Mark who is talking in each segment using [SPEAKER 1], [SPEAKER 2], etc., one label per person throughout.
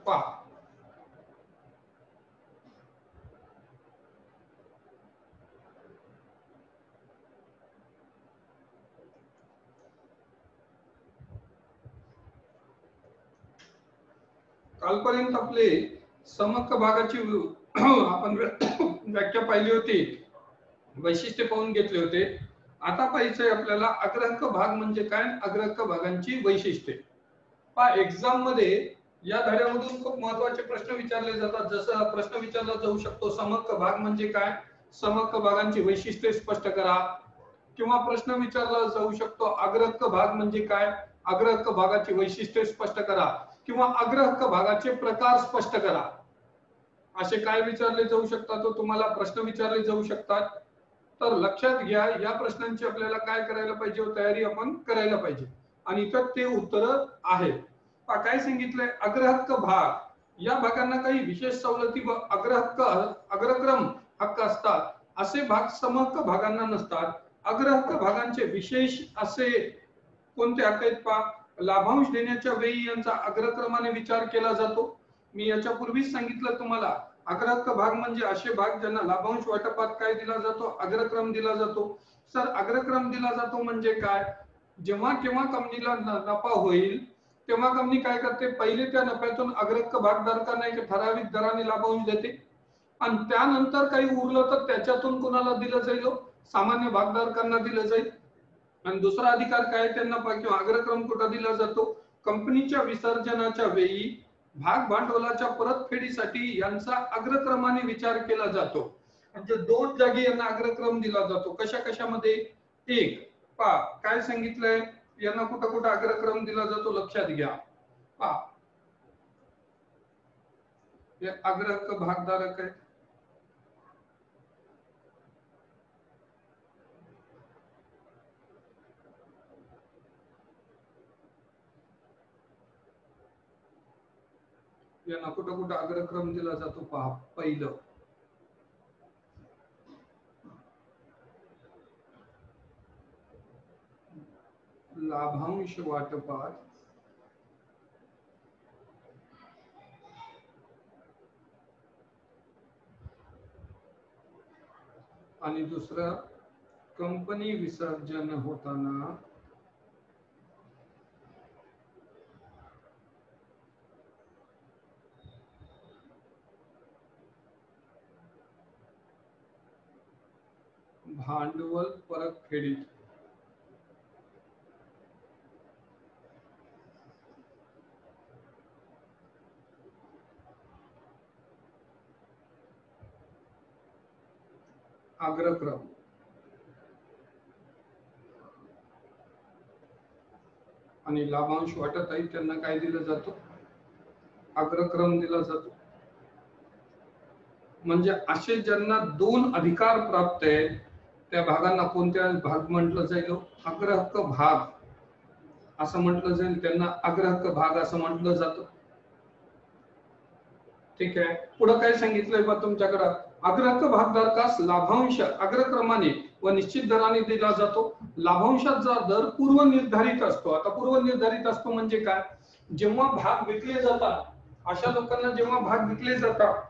[SPEAKER 1] पहा कालपर्यंत आपले समहक्क भागाची आपण व्याख्या पाहिली होती, वैशिष्ट्य पाहून घेतले होते. आता पाहायचंय आपल्याला अग्रहक्क भाग म्हणजे काय, अग्रहक्क भागांची वैशिष्ट्ये. पहा एक्झाम मध्ये या धड्यामधून खूप महत्त्वाचे प्रश्न विचारले जातात. जसं प्रश्न विचारला जाऊ शकतो समहक्क भाग म्हणजे काय, समहक्क भागांची वैशिष्ट्ये स्पष्ट करा. किंवा प्रश्न विचारला जाऊ शकतो अग्रहक्क भाग म्हणजे काय, अग्रहक्क भागाची वैशिष्ट्ये स्पष्ट करा. किंवा अग्रहक्क भागाचे प्रकार स्पष्ट करा. असे काय विचारले जाऊ शकतात, तो तुम्हाला प्रश्न विचारले जाऊ शकतात. तर लक्षात घ्या या प्रश्नांची आपल्याला काय करायला पाहिजे, तयारी आपण करायला पाहिजे. आणि इथं ते उत्तर आहेत. काय सांगितलंय, अग्रहक्क भाग या भागांना काही विशेष सवलती व अग्रक्रम हक्क असतात. असे भाग समहक्क भागांना नसतात. अग्रहक्क भागांचे विशेष असे कोणते हक्क आहेत पहा, लाभांश देण्याच्या वेळी यांचा अग्रक्रमाने विचार केला जातो. मी याच्यापूर्वीच सांगितलं तुम्हाला, अग्रहक्क भाग म्हणजे असे भाग ज्यांना लाभांश वाटपात काय दिला जातो, अग्रक्रम दिला जातो. सर अग्रक्रम दिला जातो म्हणजे काय, जेव्हा केव्हा कंपनीला नफा होईल तेव्हा कंपनी काय करते, पहिले त्या नफ्यातून अग्रहक्क भागधारकांना एक ठराविक दराने लाभांश देते आणि त्यानंतर काही उरलं तर त्याच्यातून कोणाला दिलं जाईल, सामान्य भागधारकांना दिलं जाईल. आणि दुसरा अधिकार काय त्यांना किंवा अग्रक्रम कुठे दिला जातो, कंपनीच्या विसर्जनाच्या वेळी भाग भांडवलाच्या परतफेडीसाठी यांचा अग्रक्रमाने विचार केला जातो. म्हणजे दोन जागी यांना अग्रक्रम दिला जातो. कशा कशामध्ये, एक पहा काय सांगितलंय, यांना कुठं कुठं अग्रक्रम दिला जातो लक्षात घ्या. पहा हे अग्रहक्क भागधारक आहे, यांना कुठं कुठं अग्रक्रम दिला जातो. पहा पहिलं लाभांश वाटपात आणि दुसरं कंपनी विसर्जन होताना भांडवल परतफेडीत अग्रक्रम आणि लाभांश वाटत आहे त्यांना काय दिलं जातं, अग्रक्रम दिला जातो. म्हणजे असे ज्यांना दोन अधिकार प्राप्त आहेत त्या भागांना कोणत्या भाग म्हटलं जाईल, अग्रहक्क भाग असं म्हटलं जाईल, त्यांना अग्रहक्क भाग असं म्हटलं जातं. ठीक आहे, पुढे काय सांगितलंय बा तुमच्याकडे, अग्रहक्क भागधारकास लाभांश अग्रक्रमाने व निश्चित दराने दिला जातो. लाभांशाचा दर पूर्व निर्धारित असतो. आता पूर्व निर्धारित असतो म्हणजे काय, जेव्हा भाग विकले जातात, अशा लोकांना जेव्हा भाग विकले जातात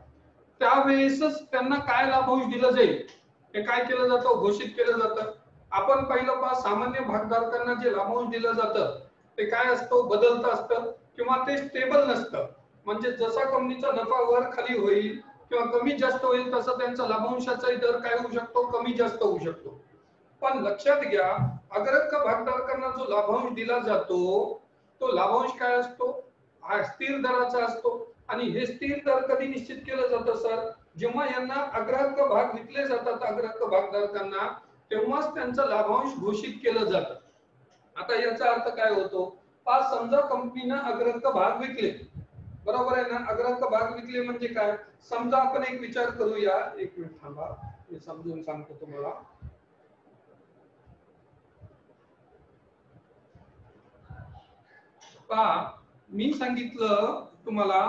[SPEAKER 1] त्यावेळेसच त्यांना काय लाभांश दिलं जाईल हे काय केलं जातं, घोषित केलं जातं. आपण पहिलं पहा सामान्य भागधारकांना जे लाभांश दिलं जातं ते काय असतं, बदलतं असतं किंवा ते स्टेबल नसतं. म्हणजे जसा कंपनीचा नफा वर खाली होईल किंवा कमी जास्त होईल तसं त्यांचा लाभांशाचा दर काय होऊ शकतो, कमी जास्त होऊ शकतो. पण लक्षात घ्या अग्रहक्क भागधारकांना जो लाभांश दिला जातो तो लाभांश काय असतो, हा स्थिर दराचा असतो. आणि हे स्थिर दर कधी निश्चित केलं जातं सर, जेव्हा यांना अग्रहक्क भाग विकले जातात अग्रहक्क भागधारकांना तेव्हाच त्यांचा लाभांश घोषित केलं जातं. आता याचा अर्थ काय होतो, पाच समजा कंपनीने अग्रहक्क भाग विकले, बरोबर आहे ना, अग्रहक्क भाग विकले म्हणजे काय, समजा आपण एक विचार करूया, एक मिनिट थांबा मी समजून सांगतो तुम्हाला. पहा मी सांगितलं तुम्हाला,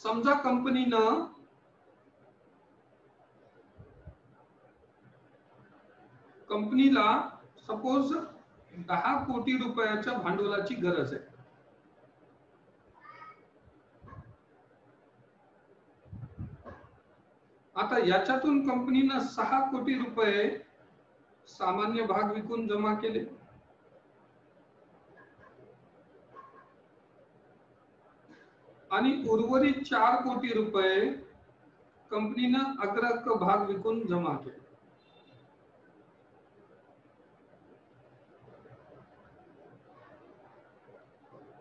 [SPEAKER 1] समजा कंपनीला सपोज 10 कोटी रुपयाच्या भांडवलाची गरज आहे. आता याच्यातून कंपनीनं 6 कोटी रुपये सामान्य भाग विकून जमा केले. आणि उर्वरित 4 कोटी रुपये कंपनीनं अग्रहक्क भाग विकून जमा केले.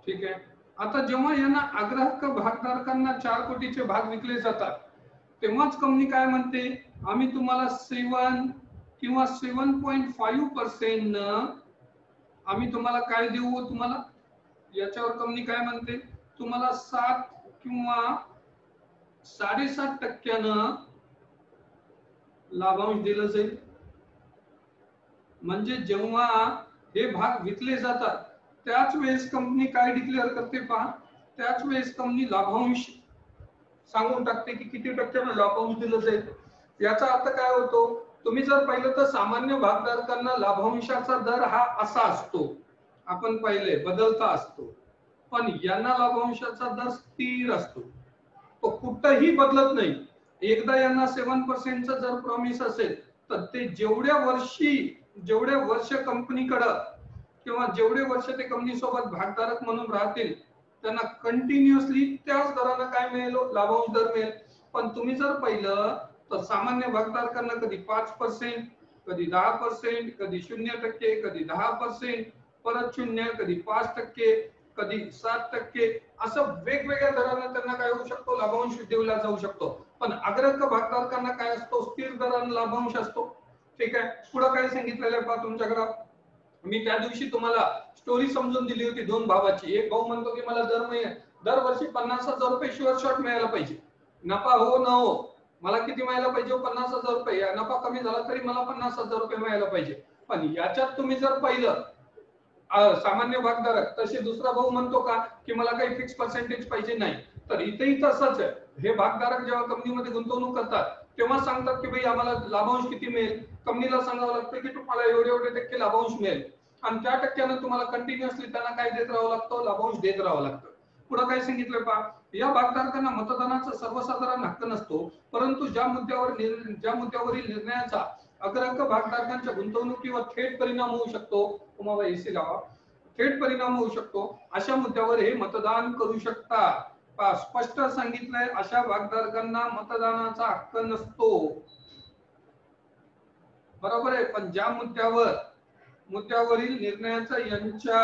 [SPEAKER 1] ठीक आहे. आता जेव्हा यांना अग्रहक्क भागधारकांना 4 कोटीचे भाग विकले जातात, तेव्हाच कंपनी काय म्हणते, आम्ही तुम्हाला 7 किंवा 7.5% न आम्ही तुम्हाला काय देऊ, तुम्हाला याच्यावर कंपनी काय म्हणते, तुम्हाला 7 किंवा 7.5% लाभांश दिलं जाईल. म्हणजे जेव्हा हे भाग विकले जातात त्याच वेळेस कंपनी काय डिक्लेअर करते पहा, त्याच वेळेस कंपनी लाभांश सांगून टाकते की किती टक्क्यानं लाभांश दिलं जाईल. याचा अर्थ काय होतो, तुम्ही जर पाहिलं तर सामान्य भागधारकांना लाभांशाचा दर हा असा असतो, आपण पाहिले बदलता असतो, पण यांना लाभांशाचा दर स्थिर असतो, तो कुठेही बदलत नाही. एकदा यांना 7% चा जर प्रॉमिस असेल तर ते जेवढे वर्ष कंपनीकडे किंवा जेवढे वर्ष ते कंपनी सोबत भागधारक म्हणून राहतील त्यांना कंटिन्युअसली त्याच दराने काय मिळेल, लाभांश दर मिळेल. पण तुम्ही जर पाहिलं तर सामान्य भागधारकांना कधी 5%, कधी 10%, कधी 0%, कधी 10%, परत 0, कधी 5%, कधी 7%, असं वेगवेगळ्या दराने त्यांना काय होऊ शकतो, लाभांश दिला जाऊ शकतो. पण अग्रहक्क भागधारकांना काय असतो, स्थिर दराने लाभांश असतो. ठीक आहे. पुढे काय सांगितलेलं आहे पहा तुमच्याकडे, मी त्या दिवशी तुम्हाला स्टोरी समजून दिली होती दोन भावाची. एक भाऊ म्हणतो की मला दरवर्षी 50,000 रुपये शुअर शॉट मिळायला पाहिजे, नफा हो न हो मला किती मिळायला पाहिजे, 50,000 रुपये. नफा कमी झाला तरी मला 50,000 रुपये मिळायला पाहिजे. पण याच्यात तुम्ही जर पाहिलं सामान्य भागधारक, तसे दुसरा भाऊ म्हणतो का की मला काही फिक्स पर्सेंटेज पाहिजे नाही. तर इथेही तसंच आहे. हे भागधारक जेव्हा कंपनीमध्ये गुंतवणूक करतात तेव्हा सांगतात की भाई आम्हाला लाभांश किती मिळेल, कंपनीला सांगावं लागतं की तुम्हाला एवढे टक्के लाभांश मिळेल आणि त्या टक्क्यानं तुम्हाला कंटिन्युअसली त्यांना काय देत राहावं लागतं, लाभांश देत राहावं लागतं. पुढे काय सांगितलं पहा, या भागधारकांना मतदानाचा सर्वसाधारण हक्क नसतो, परंतु ज्या मुद्द्यावरील निर्णयाचा अग्रहक्क भागधारकांच्या गुंतवणुकीवर थेट परिणाम होऊ शकतो, तुम्हाला एसी लावा, थेट परिणाम होऊ शकतो, अशा मुद्द्यावर हे मतदान करू शकतात. स्पष्ट सांगितलंय, अशा भागधारकांना मतदानाचा हक्क नसतो. बरोबर आहे. पण ज्या मुद्द्यावरील निर्णयाचा यांच्या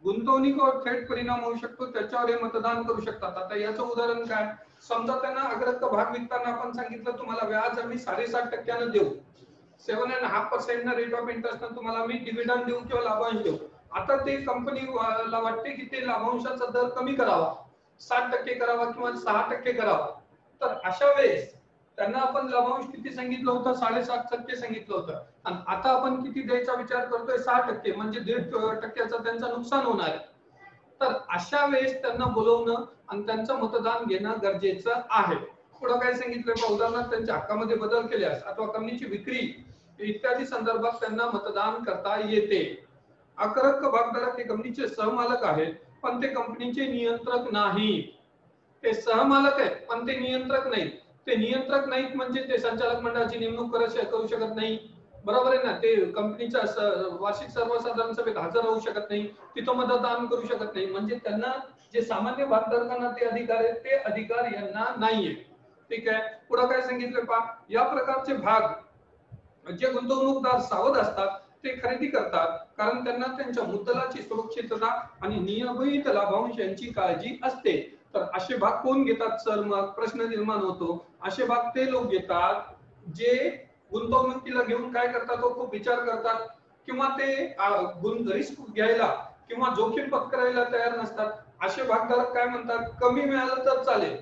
[SPEAKER 1] गुंतवणुकीवर थेट परिणाम होऊ शकतो त्याच्यावर हे मतदान करू शकतात. आता याचं उदाहरण काय, समजा त्यांना अग्रहक्क भाग विकताना आपण सांगितलं तुम्हाला व्याज आम्ही 7.5% देऊ, 7.5% रेट ऑफ इंटरेस्ट तुम्हाला मी डिव्हिडंड देऊ किंवा लाभांश देऊ. आता ते कंपनीला वाटते की ते लाभांशाचा दर कमी करावा, 7% करावा किंवा 6% करावा. तर अशा वेळेस त्यांना आपण लाभांश किती सांगितलं होतं, 7.5% सांगितलं होतं, आणि आता आपण किती द्यायचा विचार करतोय, 6%, म्हणजे 1.5% त्यांचं नुकसान होणार आहे. तर अशा वेळेस त्यांना बोलवणं आणि त्यांचं मतदान घेणं गरजेचं आहे. पुढे काय सांगितलं, उदाहरणार्थ त्यांच्या हक्कामध्ये बदल केल्यास अथवा कंपनीची विक्री इत्यादी संदर्भात त्यांना मतदान करता येते. अग्रहक्क भागधारक हे कंपनीचे सहमालक आहेत पण ते कंपनीचे नियंत्रक नाही. ते सहमालक आहेत पण ते नियंत्रक नाहीत. ते नियंत्रक नाहीत म्हणजे ते संचालक मंडळाची नेमणूक करू शकत नाही, बरोबर आहे ना. ते कंपनीच्या वार्षिक सर्वसाधारण सभेत हजर राहू शकत नाही, तिथं मतदान करू शकत नाही. म्हणजे त्यांना जे सामान्य भागधारकांना ते अधिकार आहेत ते अधिकार यांना नाहीये. ठीक आहे. पुढे काय सांगितलं पहा, या प्रकारचे भाग जे गुंतवणूकदार सावध असतात ते खरेदी करतात कारण त्यांना त्यांच्या मुद्दलाची सुरक्षितता आणि नियमित लाभांश यांची काळजी असते. तर असे भाग कोण घेतात सर, मग प्रश्न निर्माण होतो. असे भाग ते लोक घेतात जे गुंतवणुकीला घेऊन काय करतात, तो खूप विचार करतात किंवा ते रिस्क घ्यायला किंवा जोखीम पत्करायला तयार नसतात. असे भागधारक काय म्हणतात, कमी मिळालं तर चालेल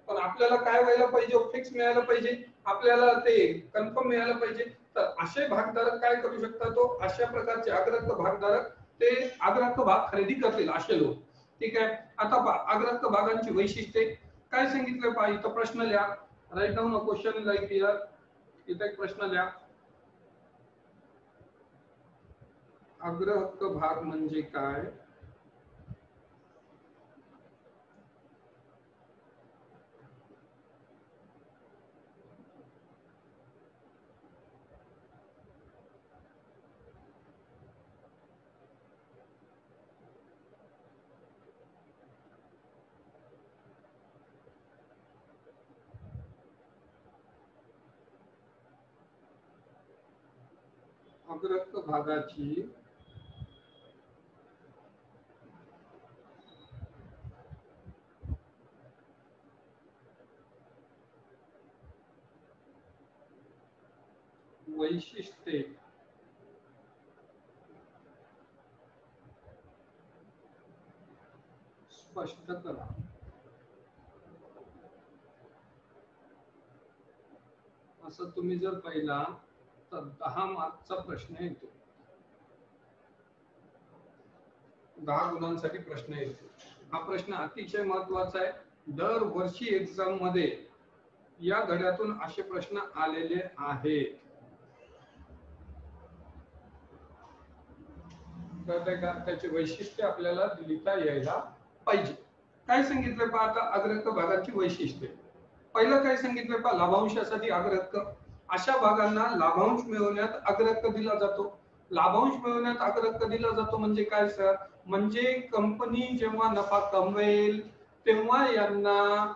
[SPEAKER 1] पण आपल्याला काय व्हायला पाहिजे, फिक्स मिळायला पाहिजे, आपल्याला ते कन्फर्म मिळायला पाहिजे. तर असे भागधारक काय करू शकतात, तो अशा प्रकारचे अग्रहक्क भागधारक ते अग्रहक्क भाग खरेदी करतील असे लोक. ठीक आहे. आता अग्रहक्क भागांची वैशिष्ट्ये काय सांगितलं पहा, इथं प्रश्न लिहा, write down a question like here. इथे एक प्रश्न लिहा, अग्रहक्क भाग म्हणजे काय? अग्रहक्क भागाची वैशिष्ट्ये स्पष्ट करा. असं तुम्ही जर पाहिला तर 10 मार्कचा प्रश्न येतो. 10 गुणांसाठी प्रश्न येतो. हा प्रश्न अतिशय महत्वाचा आहे. दरवर्षी एक्झाम मध्ये या धड्यातून असे प्रश्न आलेले आहेत. त्याचे वैशिष्ट्य आपल्याला लिहिता यायला पाहिजे. काय सांगितलं पहा आता अग्रहक्क भागाची वैशिष्ट्ये. पहिलं काय सांगितलं पहा, लाभांशासाठी अग्रहक्क. अशा भागांना लाभांश मिळवण्यात अग्रहक्क दिला जातो. लाभांश मिळवण्यात अग्रहक्क दिला जातो म्हणजे काय सर? म्हणजे कंपनी जेव्हा नफा कमवेल तेव्हा यांना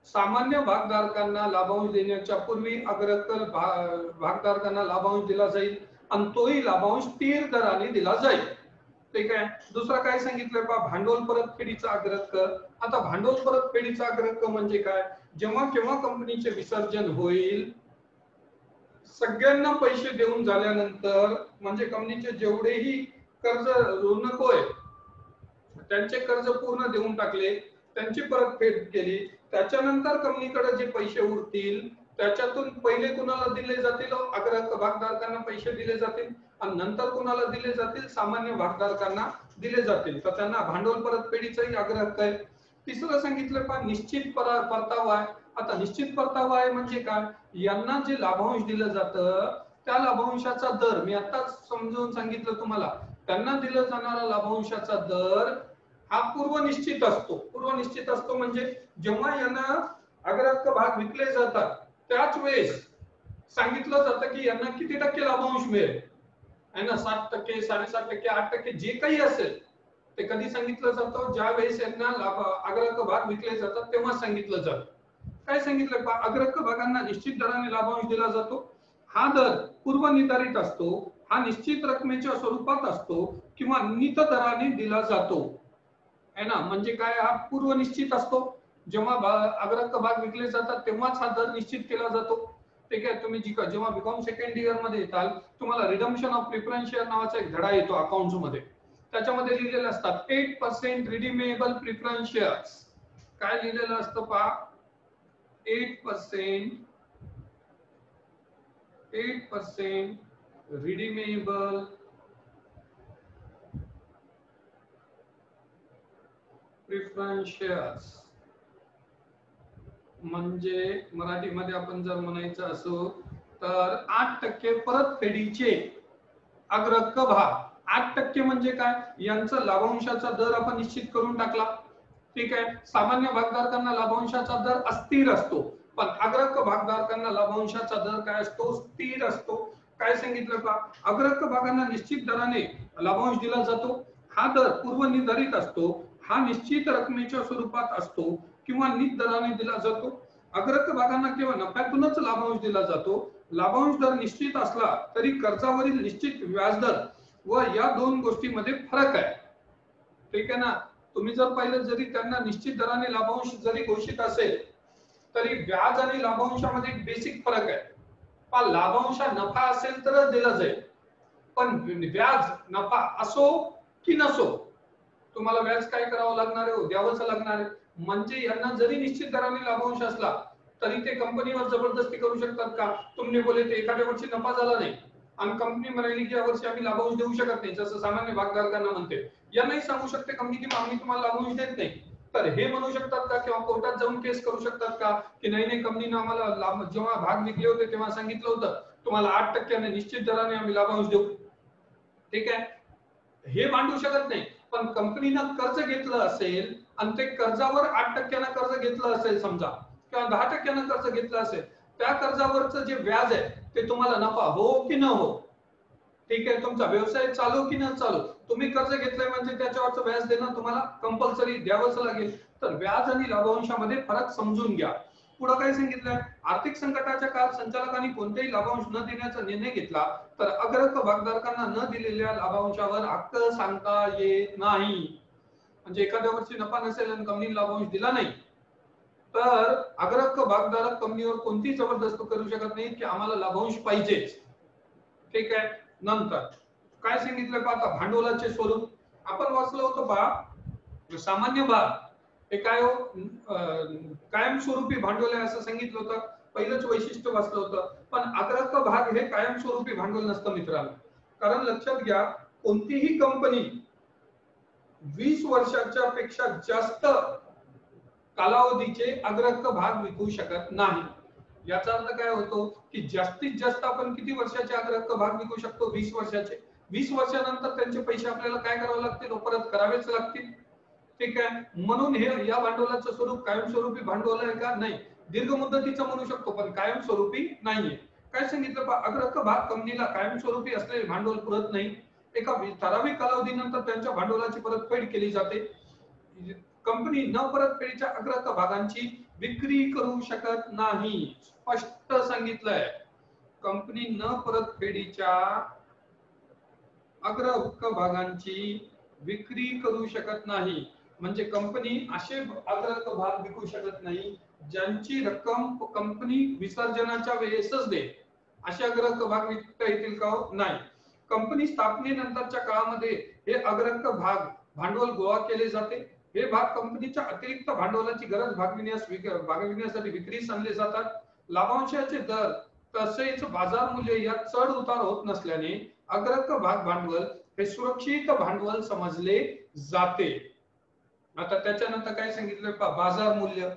[SPEAKER 1] सामान्य भागधारकांना लाभांश देण्याच्या पूर्वी अग्रहक्क भागधारकांना लाभांश दिला जाईल आणि तोही लाभांश स्थिर दराने दिला जाईल. ठीक आहे. दुसरा काय सांगितलंय पहा, भांडवल परतफेडीचा अग्रहक्क. आता भांडवल परतफेडीचा अग्रहक्क म्हणजे काय? जेव्हा केव्हा कंपनीचे विसर्जन होईल, सगळ्यांना पैसे देऊन झाल्यानंतर म्हणजे कंपनीचे जेवढेही कर्ज ऋणक होय त्यांचे कर्ज पूर्ण देऊन टाकले, त्यांची परतफेड केली, त्याच्यानंतर कंपनीकडे जे पैसे उरतील त्याच्यातून पहिले कुणाला दिले जातील? अग्रहक्क भागधारकांना पैसे दिले जातील आणि नंतर कुणाला दिले जातील? सामान्य भागधारकांना दिले जातील. तर त्यांना भांडवल परतफेडीचाही अग्रहक्क आहे. तिसरं सांगितलं पहा, निश्चित परतावा आहे. आता निश्चित परतावा आहे म्हणजे काय? यांना जे लाभांश दिलं जातं त्या लाभांशाचा दर मी आता समजावून सांगितलं तुम्हाला. त्यांना दिला जाणारा लाभांशाचा दर हा पूर्वनिश्चित असतो. पूर्वनिश्चित असतो म्हणजे जेव्हा यांना अग्रहक्क भाग विकले जातात त्याच वेळेस सांगितलं जातं की यांना किती टक्के लाभांश मिळेल आहे ना, 7%, 7.5%, 8% जे काही असेल ते कधी सांगितलं जातं? ज्या वेळेस यांना अग्रहक्क भाग विकले जातात तेव्हा सांगितलं जातं. काय सांगितलं? अग्रहक्क भागांना निश्चित दराने लाभांश दिला जातो. हा दर पूर्वनिर्धारित असतो, हा निश्चित रकमेच्या स्वरूपात असतो किंवा नित दराने दिला जातो आहे ना. म्हणजे काय? हा पूर्वनिश्चित असतो. जेव्हा अग्रहक्क भाग विकले जातात तेव्हाच हा दर निश्चित केला जातो. ठीक आहे. तुम्ही जेव्हा बीकॉम सेकंड इयर मध्ये येताल तुम्हाला रिडम्पशन ऑफ प्रिफरन्स शेअर नावाचा एक धडा येतो अकाउंट्स मध्ये. त्याच्यामध्ये लिहिलेलं असतात 8% रिडीमेबल प्रिफरन्स शेअर्स. काय लिहिलेलं असतं पहा, 8% रिडीमेबल प्रिफरन्स शेअर्स म्हणजे मराठीमध्ये आपण जर म्हणायचं असो तर 8% परतफेडीचे अग्रहक्क भाग. 8% म्हणजे काय? यांचा लाभांशाचा दर आपण निश्चित करून टाकला. ठीक आहे. सामान्य भागधारकांना लाभांशाचा दर अस्थिर असतो, पण अग्रहक्क भागधारकांना लाभांशाचा दर काय असतो? स्थिर असतो. काय सांगितलं का? अग्रहक्क भागांना निश्चित दराने लाभांश दिला जातो. हा दर पूर्वनिर्धारित असतो, हा निश्चित रकमेच्या स्वरूपात असतो किंवा नित दराने दिला जातो. अग्रहक्क भागांना केवळ नफ्यातूनच लाभांश दिला जातो. लाभांश दर निश्चित असला तरी कर्जावरील निश्चित व्याजदर व या दोन गोष्टींमध्ये फरक आहे. ठीक आहे ना. तुम्ही जर पाहिलं जरी त्यांना निश्चित दराने लाभांश जरी घोषित असेल तरी व्याज आणि लाभांशामध्ये बेसिक फरक आहे. पण लाभांश नफा असेल तरच दिला जाईल, पण व्याज नफा असो की नसो तुम्हाला व्याज काय करावं लागणार आहे? द्यावंच लागणार आहे. म्हणजे यांना जरी निश्चित दराने लाभांश असला तरी ते कंपनीवर जबरदस्ती करू शकतात का? तुम्ही बोले ते एखाद्या वर्षी नफा झाला नाही आणि कंपनी म्हणाली की यावर्षी आम्ही लाभांश देऊ शकत नाही, जसं सामान्य भागधारकांना म्हणते, या नाही सांगू शकते कंपनी की आम्ही तुम्हाला लाभांश देत नाही. तर हे म्हणू शकतात का किंवा कोर्टात जाऊन केस करू शकतात का की नाही नाही कंपनीने आम्हाला जेव्हा भाग विकले होते तेव्हा सांगितलं होतं तुम्हाला 8% निश्चित दराने आम्ही लाभांश देऊ. ठीक आहे. हे मांडू शकत नाही. पण कंपनीनं कर्ज घेतलं असेल आणि ते कर्जावर 8% कर्ज घेतलं असेल समजा, किंवा 10% कर्ज घेतलं असेल, त्या कर्जावरचं जे व्याज आहे ते तुम्हाला नफा हो की न हो, ठीक आहे, तुमचा व्यवसाय चालू की न चालू, तुम्ही कर्ज घेतलंय म्हणजे त्याच्यावरचं व्याज देणं तुम्हाला कंपल्सरी द्यावंच लागेल. तर व्याज आणि लाभांशामध्ये फरक समजून घ्या. पुढे काय सांगितलंय, आर्थिक संकटाच्या काळात संचालकांनी कोणतेही लाभांश न देण्याचा निर्णय घेतला तर अग्रक भागधारकांना न दिलेल्या लाभांशावर हक्क सांगता येत नाही. म्हणजे एखाद्या वर्षी नफा नसेल आणि कंपनीने लाभांश दिला नाही तर अग्रक भागधारक कंपनीवर कोणतीही जबरदस्त करू शकत नाही की आम्हाला लाभांश पाहिजेच. ठीक आहे. नंतर काय सांगितलं पाहता, भांडवलाचे स्वरूप आपण वाचलं होतं पहा, सामान्य भाग हे काय हो, कायमस्वरूपी भांडवल आहे असं सांगितलं होतं, पहिलंच वैशिष्ट्य वाचलं होतं. पण अग्रक भाग हे कायमस्वरूपी भांडवल नसतं मित्रांनो. कारण लक्षात घ्या, कोणतीही कंपनी 20 वर्षाच्या पेक्षा जास्त कालावधीचे अग्रक भाग विकू शकत नाही. याचा अर्थ काय होतो की जास्तीत जास्त आपण किती वर्षाचे अग्रक भाग विकू शकतो, 20 वर्षाचे. 20 वर्षानंतर त्यांचे पैसे आपल्याला काय करावे लागतील, परत करावेच लागतील. ठीक आहे. म्हणून हे या भांडवलाचं स्वरूप कायमस्वरूपी भांडवल आहे का, नाही, दीर्घ मुदतीचं म्हणू शकतो पण कायमस्वरूपी नाहीये. काय सांगितलं, अग्रक भाग कंपनीला कायमस्वरूपी असलेले भांडवल पुरत नाही, एका ठराविक कालावधीनंतर त्यांच्या भांडवलाची परतफेड केली जाते. कंपनी न परतफेडीच्या अग्रक भागांची विक्री करू शकत नाही. स्पष्ट सांगितलंय, कंपनी न परतफेडीच्या अग्रक भागांची विक्री करू शकत नाही. म्हणजे कंपनी असे अग्रक भाग विकू शकत नाही ज्यांची रक्कम कंपनी विसर्जनाच्या वेळेसच दे. असे अग्रक भाग विकता येतील का, नाही. कंपनी स्थापनेनंतरच्या काळामध्ये हे अग्रक भाग भांडवल गोळा केले जाते. हे भाग कंपनीच्या अतिरिक्त भांडवलाची गरज भागविण्यासाठी विक्रीस आणले जातात. लाभांशाचे दर तसेच बाजार मूल्य यात चढ उतार होत नसल्याने अग्रक भाग भांडवल हे सुरक्षित भांडवल समजले जाते. आता त्याच्यानंतर काय सांगितलं, बाजार मूल्य.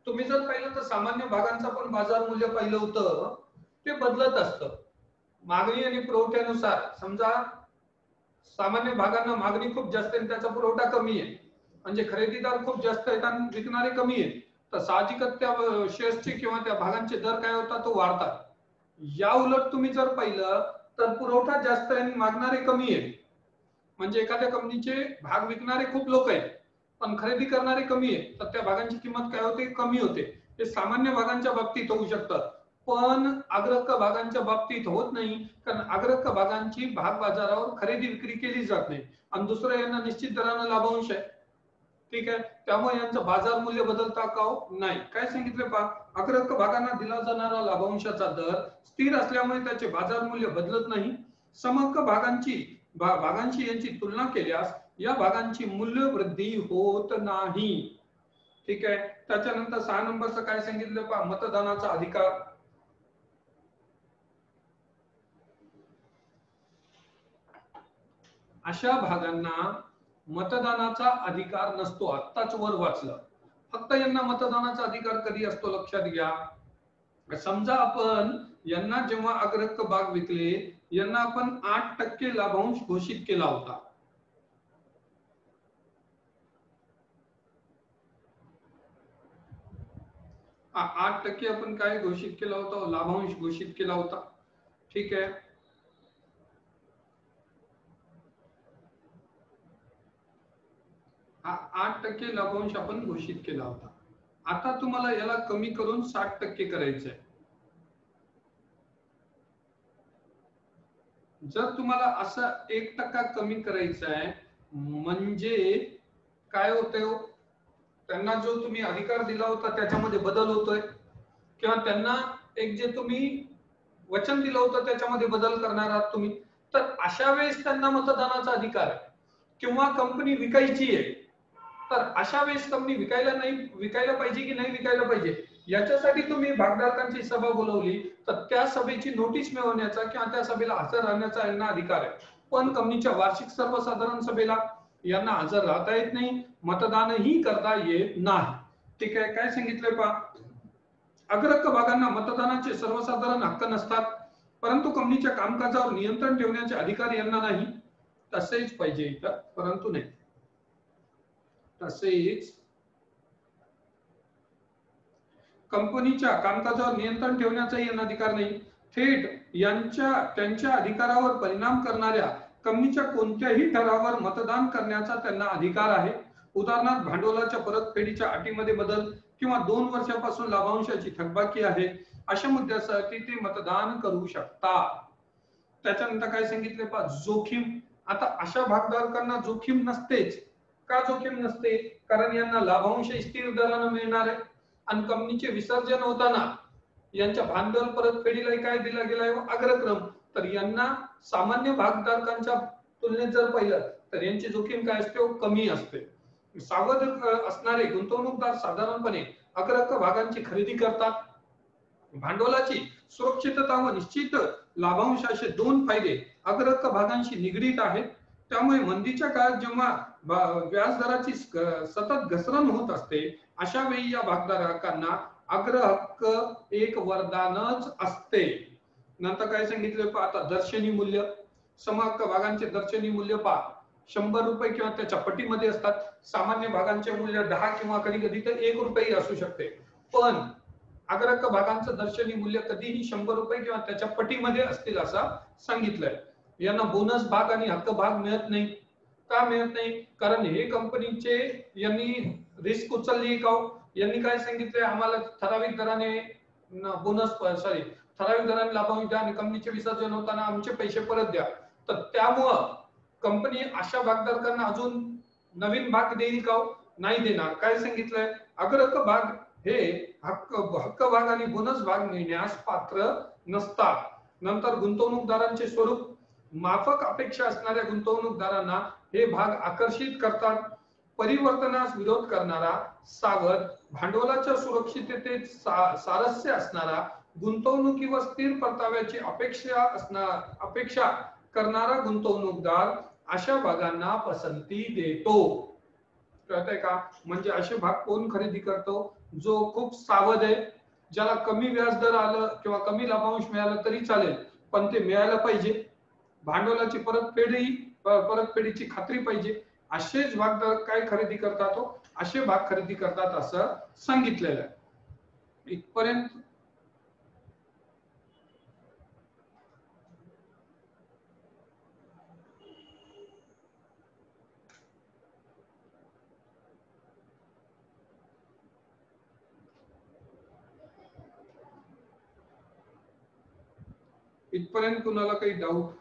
[SPEAKER 1] तुम्ही जर पाहिलं तर सामान्य भागांचा पण बाजार मूल्य पाहिलं होतं, ते बदलत असतं मागणी आणि पुरवठ्यानुसार. समजा सामान्य भागांना मागणी खूप जास्त आहे, त्याचा पुरवठा कमी आहे, म्हणजे खरेदीदार खूप जास्त आहेत आणि विकणारे कमी आहेत, तर साहजिकच त्या शेअर्सचे किंवा त्या भागांचे दर काय होतात, तो वाढतात. या उलट तुम्ही जर पाहिलं तर पुरवठा जास्त आहे आणि मागणारे कमी आहेत, म्हणजे एखाद्या कंपनीचे भाग विकणारे खूप लोक आहेत पण खरेदी करणारे कमी आहेत, तर त्या भागांची किंमत काय होते, कमी होते. हे सामान्य भागांच्या बाबतीत होऊ शकतात, पण अग्रक भागांच्या बाबतीत होत नाही. कारण अग्रक भागांची भाग बाजारावर खरेदी विक्री केली जात नाही आणि दुसरं यांना निश्चित दराने लाभांश आहे. ठीक आहे. त्यामुळे यांचं बाजार मूल्य बदलता का नाही. काय सांगितलं पहा, अग्रक भागांना दिला जाणारा लाभांशाचा दर स्थिर असल्यामुळे त्याचे बाजार मूल्य बदलत नाही. समहक्क भागांशी यांची तुलना केल्यास या भागांची मूल्य वृद्धी होत नाही. ठीक आहे. त्याच्यानंतर 6 नंबरचं काय सांगितलं पहा, मतदानाचा अधिकार. अशा भागांना मतदानाचा अधिकार नसतो. आत्ताच वर वाचलं. फक्त यांना मतदानाचा अधिकार कधी असतो, लक्षात घ्या. समजा आपण यांना जेव्हा अग्रक भाग विकले, यांना आपण 8% लाभांश घोषित केला होता. 8% आपण काय घोषित केला होता, लाभांश घोषित केला होता. ठीक आहे. हा 8% लाभांश आपण घोषित केला होता. आता तुम्हाला याला कमी करून 60% करायचं आहे. जर तुम्हाला असं 1% कमी करायचं आहे म्हणजे काय होतंय, त्यांना जो तुम्ही अधिकार दिला होता त्याच्यामध्ये बदल होतोय, किंवा त्यांना एक जे तुम्ही वचन दिलं होतं त्याच्यामध्ये बदल करणार आहात तुम्ही, तर अशा वेळेस त्यांना मतदानाचा अधिकार आहे. किंवा कंपनी विकायची आहे, तर अशा वेळेस कंपनी विकायला पाहिजे की नाही विकायला पाहिजे, याच्यासाठी तुम्ही भागधारकांची सभा बोलवली तर त्या सभेची नोटीस मिळवण्याचा किंवा त्या सभेला हजर राहण्याचा यांना अधिकार आहे. पण कंपनीच्या वार्षिक सर्वसाधारण सभेला यांना हजर राहता येत नाही, मतदानही करता येत नाही. ठीक आहे. काय सांगितलंय पहा, अग्रक भागांना मतदानाचे सर्वसाधारण हक्क नसतात, परंतु कंपनीच्या कामकाजावर नियंत्रण ठेवण्याचे अधिकार यांना नाही. तसेच पाहिजे इथं, परंतु नाही तसेच कंपनीच्या कामकाजावर नियंत्रण ठेवण्याचाही यांना अधिकार नाही. थेट त्यांच्या अधिकारावर परिणाम करणाऱ्या कंपनीच्या कोणत्याही ठरावावर मतदान करण्याचा त्यांना अधिकार आहे. उदाहरणार्थ भांडवलाच्या परतफेडीच्या अटीमध्ये बदल किंवा 2 वर्षापासून लाभांशाची थकबाकी आहे अशा मुद्द्यासाठी ते मतदान करू शकतात. त्याच्यानंतर काय सांगितले पहा, जोखीम. आता अशा भागधारकांना जोखीम नसतेच. का जोखीम नसते? कारण यांना लाभांश स्थिर दराने मिळणार आहे आणि कंपनीचे विसर्जन होताना यांच्या भांडवल परतफेडीला काय दिला गेलाय अग्रक्रम. तर यांना सामान्य भागधारकांच्या तुलनेत जर पाहिलं तर यांची जोखीम काय असते? कमी असते. सावध असणारे गुंतवणूकदार साधारणपणे अग्रक्रम भागांची खरेदी करतात. भांडवलाची सुरक्षितता व निश्चित लाभांश असे 2 फायदे अग्रक्रम भागांशी निगडीत आहेत. त्यामुळे मंदीच्या काळात जेव्हा व्याजदराची सतत घसरण होत असते अशा वेळी या भागधारकांना अग्र हक्क एक वरदानच असते. नंतर काय सांगितलं आता दर्शनी मूल्य. समहक्क भागांचे दर्शनी मूल्य पहा, 100 रुपये किंवा त्याच्या पटीमध्ये असतात. सामान्य भागांचे मूल्य 10 किंवा कधी कधी तर 1 रुपये असू शकते. पण अग्रहक्क भागांचं दर्शनी मूल्य कधीही 100 रुपये किंवा त्याच्या पटीमध्ये असतील असं सांगितलंय. यांना बोनस भाग आणि हक्क भाग मिळत नाही. का मिळत नाही? कारण हे कंपनीचे यांनी रिस्क उचलली का? यांनी काय सांगितलंय, आम्हाला ठराविक दराने बोनस ठराविक दराने लाभांश द्या आणि कंपनीचे विसर्जन होताना आमचे पैसे परत द्या. तर त्यामुळं कंपनी अशा भागधारकांना अजून नवीन भाग देईल का? नाही देणार. काय सांगितलंय? अग्रहक्क भाग हे हक्क भाग आणि बोनस भाग मिळण्यास पात्र नसतात. नंतर गुंतवणूकदारांचे स्वरूप. माफक अपेक्षा असणाऱ्या गुंतवणूकदारांना हे भाग आकर्षित करतात. परिवर्तनास विरोध करणारा, सावध, भांडवलाच्या सुरक्षिततेत सारस्य असणारा, गुंतवणुकीवर स्थिर परताव्याची अपेक्षा करणारा गुंतवणूकदार अशा भागांना पसंती देतो. कळतंय का? म्हणजे असे भाग कोण खरेदी करतो? जो खूप सावध आहे, ज्याला कमी व्याजदर आलं किंवा कमी लाभांश मिळाला तरी चालेल, पण ते मिळायला पाहिजे. भांडवलाची परतफेडीची खात्री पाहिजे. असेच भागधारक काय खरेदी करतात? असे भाग खरेदी करतात असं सांगितलेलं आहे. इथपर्यंत कुणाला काही डाऊट?